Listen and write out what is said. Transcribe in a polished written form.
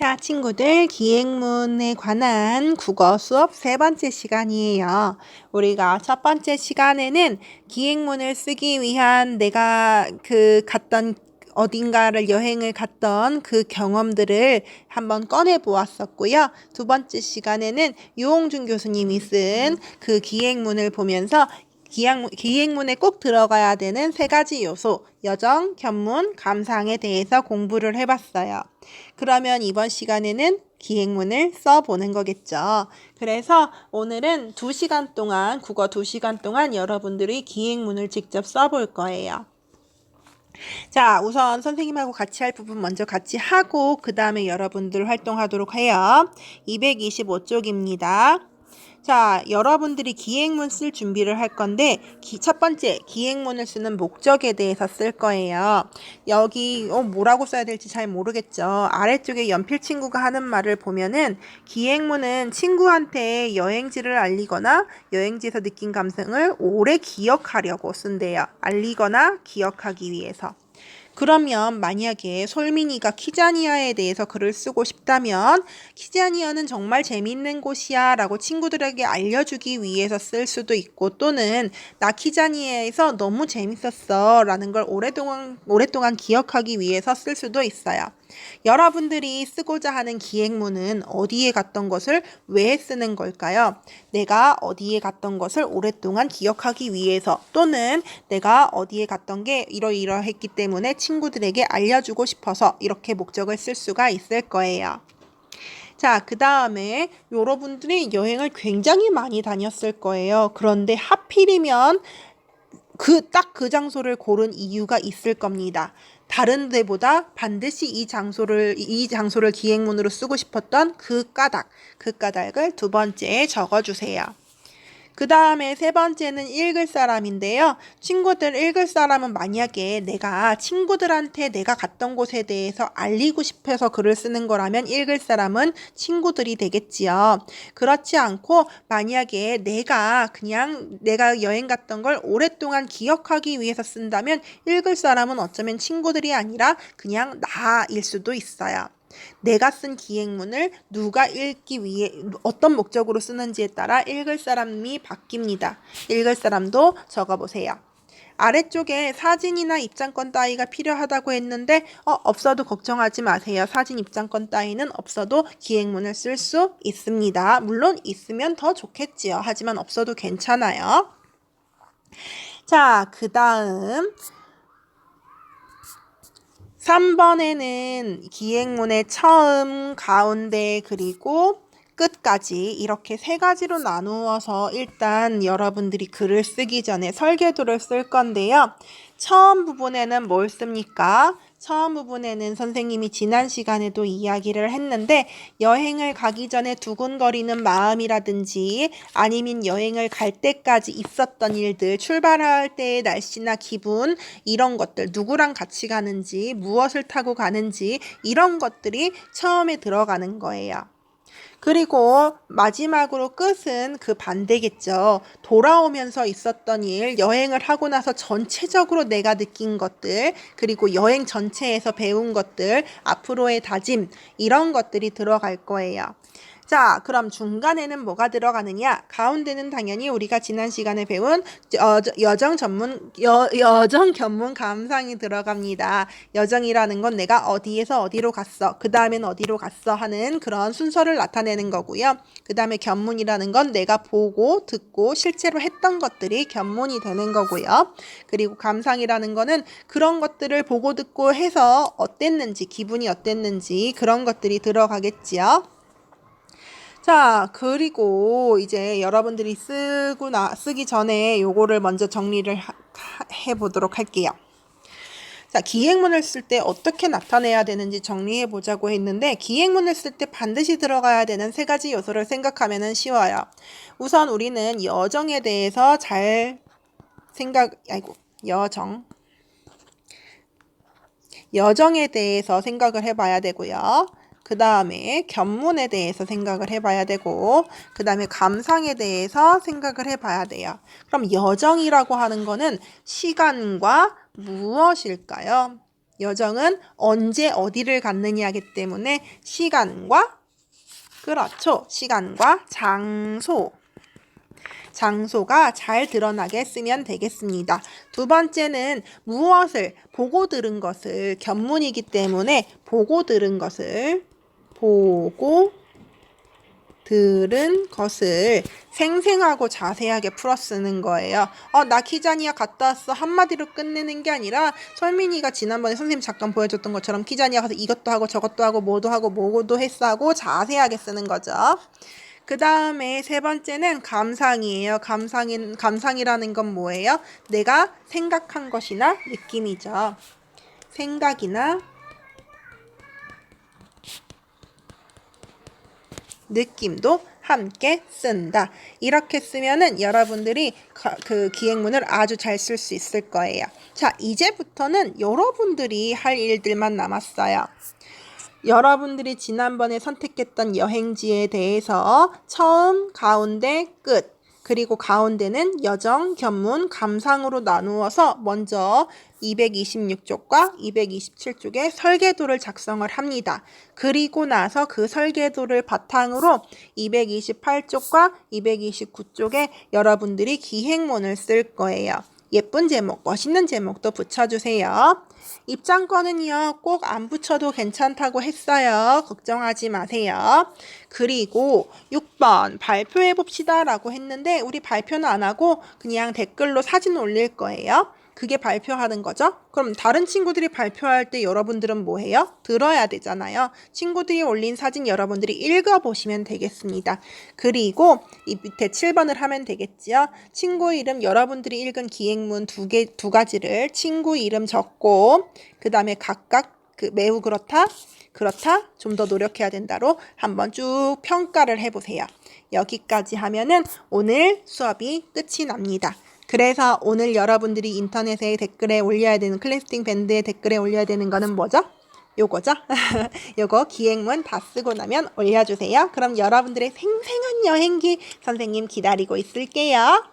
자, 친구들, 기행문에 관한 국어 수업 세 번째 시간이에요. 우리가 첫 번째 시간에는 기행문을 쓰기 위한 내가 갔던 어딘가를 여행을 갔던 그 경험들을 한번 꺼내 보았었고요. 두 번째 시간에는 유홍준 교수님이 쓴 그 기행문을 보면서 기행문에 꼭 들어가야 되는 세 가지 요소, 여정, 견문, 감상에 대해서 공부를 해봤어요. 그러면 이번 시간에는 기행문을 써보는 거겠죠. 그래서 오늘은 2시간 동안, 국어 2시간 동안 여러분들이 기행문을 직접 써볼 거예요. 자, 우선 선생님하고 같이 할 부분 먼저 같이 하고 그 다음에 여러분들 활동하도록 해요. 225쪽입니다. 자, 여러분들이 기행문 쓸 준비를 할 건데 첫 번째, 기행문을 쓰는 목적에 대해서 쓸 거예요. 여기 뭐라고 써야 될지 잘 모르겠죠. 아래쪽에 연필 친구가 하는 말을 보면은 기행문은 친구한테 여행지를 알리거나 여행지에서 느낀 감성을 오래 기억하려고 쓴대요. 알리거나 기억하기 위해서. 그러면 만약에 솔민이가 키자니아에 대해서 글을 쓰고 싶다면 키자니아는 정말 재밌는 곳이야 라고 친구들에게 알려주기 위해서 쓸 수도 있고, 또는 나 키자니아에서 너무 재밌었어 라는 걸 오랫동안 기억하기 위해서 쓸 수도 있어요. 여러분들이 쓰고자 하는 기행문은 어디에 갔던 것을 왜 쓰는 걸까요? 내가 어디에 갔던 것을 오랫동안 기억하기 위해서, 또는 내가 어디에 갔던 게 이러이러했기 때문에 친구들에게 알려주고 싶어서 이렇게 목적을 쓸 수가 있을 거예요. 자, 그 다음에 여러분들이 여행을 굉장히 많이 다녔을 거예요. 그런데 하필이면 딱 그 장소를 고른 이유가 있을 겁니다. 다른 데보다 반드시 이 장소를 기행문으로 쓰고 싶었던 그 까닭을 두 번째에 적어주세요. 그 다음에 세 번째는 읽을 사람인데요. 친구들, 읽을 사람은 만약에 내가 친구들한테 내가 갔던 곳에 대해서 알리고 싶어서 글을 쓰는 거라면 읽을 사람은 친구들이 되겠지요. 그렇지 않고 만약에 내가 여행 갔던 걸 오랫동안 기억하기 위해서 쓴다면 읽을 사람은 어쩌면 친구들이 아니라 그냥 나일 수도 있어요. 내가 쓴 기행문을 누가 읽기 위해 어떤 목적으로 쓰는지에 따라 읽을 사람이 바뀝니다. 읽을 사람도 적어보세요. 아래쪽에 사진이나 입장권 따위가 필요하다고 했는데 없어도 걱정하지 마세요. 사진, 입장권 따위는 없어도 기행문을 쓸 수 있습니다. 물론 있으면 더 좋겠지요. 하지만 없어도 괜찮아요. 자, 그 다음 3번에는 기행문의 처음, 가운데, 그리고 끝까지 이렇게 세 가지로 나누어서 일단 여러분들이 글을 쓰기 전에 설계도를 쓸 건데요. 처음 부분에는 뭘 씁니까? 처음 부분에는 선생님이 지난 시간에도 이야기를 했는데 여행을 가기 전에 두근거리는 마음이라든지 아니면 여행을 갈 때까지 있었던 일들, 출발할 때의 날씨나 기분, 이런 것들, 누구랑 같이 가는지, 무엇을 타고 가는지, 이런 것들이 처음에 들어가는 거예요. 그리고 마지막으로 끝은 그 반대겠죠. 돌아오면서 있었던 일, 여행을 하고 나서 전체적으로 내가 느낀 것들, 그리고 여행 전체에서 배운 것들, 앞으로의 다짐, 이런 것들이 들어갈 거예요. 자, 그럼 중간에는 뭐가 들어가느냐? 가운데는 당연히 우리가 지난 시간에 배운 여정 견문 감상이 들어갑니다. 여정이라는 건 내가 어디에서 어디로 갔어, 그 다음엔 어디로 갔어 하는 그런 순서를 나타내는 거고요. 그 다음에 견문이라는 건 내가 보고 듣고 실제로 했던 것들이 견문이 되는 거고요. 그리고 감상이라는 거는 그런 것들을 보고 듣고 해서 어땠는지, 기분이 어땠는지, 그런 것들이 들어가겠지요. 자, 그리고 이제 여러분들이 쓰기 전에 요거를 먼저 정리를 해보도록 할게요. 자, 기행문을 쓸 때 어떻게 나타내야 되는지 정리해 보자고 했는데, 기행문을 쓸 때 반드시 들어가야 되는 세 가지 요소를 생각하면 쉬워요. 우선 우리는 여정에 대해서 여정에 대해서 생각을 해봐야 되고요. 그 다음에 견문에 대해서 생각을 해봐야 되고, 그 다음에 감상에 대해서 생각을 해봐야 돼요. 그럼 여정이라고 하는 거는 시간과 무엇일까요? 여정은 언제 어디를 갔느냐기 때문에 시간과 그렇죠. 시간과 장소가 잘 드러나게 쓰면 되겠습니다. 두 번째는 무엇을 보고 들은 것을 견문이기 때문에 보고 들은 것을 생생하고 자세하게 풀어 쓰는 거예요. 나 키자니아 갔다 왔어. 한마디로 끝내는 게 아니라 설민이가 지난번에 선생님 잠깐 보여줬던 것처럼 키자니아 가서 이것도 하고 저것도 하고 뭐도 하고 뭐도 했어 하고 자세하게 쓰는 거죠. 그 다음에 세 번째는 감상이에요. 감상이라는 건 뭐예요? 내가 생각한 것이나 느낌이죠. 생각이나 느낌도 함께 쓴다. 이렇게 쓰면은 여러분들이 그 기행문을 아주 잘 쓸 수 있을 거예요. 자, 이제부터는 여러분들이 할 일들만 남았어요. 여러분들이 지난번에 선택했던 여행지에 대해서 처음, 가운데, 끝. 그리고 가운데는 여정, 견문, 감상으로 나누어서 먼저 226쪽과 227쪽에 설계도를 작성을 합니다. 그리고 나서 그 설계도를 바탕으로 228쪽과 229쪽에 여러분들이 기행문을 쓸 거예요. 예쁜 제목, 멋있는 제목도 붙여주세요. 입장권은요, 꼭 안 붙여도 괜찮다고 했어요. 걱정하지 마세요. 그리고 6번 발표해 봅시다 라고 했는데 우리 발표는 안 하고 그냥 댓글로 사진 올릴 거예요. 그게 발표하는 거죠. 그럼 다른 친구들이 발표할 때 여러분들은 뭐 해요? 들어야 되잖아요. 친구들이 올린 사진 여러분들이 읽어보시면 되겠습니다. 그리고 이 밑에 7번을 하면 되겠지요. 친구 이름 여러분들이 읽은 기행문 두 가지를 친구 이름 적고 그 다음에 각각 매우 그렇다, 좀 더 노력해야 된다로 한번 쭉 평가를 해보세요. 여기까지 하면은 오늘 수업이 끝이 납니다. 그래서 오늘 여러분들이 인터넷에 댓글에 올려야 되는 클래스팅 밴드에 댓글에 올려야 되는 거는 뭐죠? 요거죠? 요거 기행문 다 쓰고 나면 올려주세요. 그럼 여러분들의 생생한 여행기 선생님 기다리고 있을게요.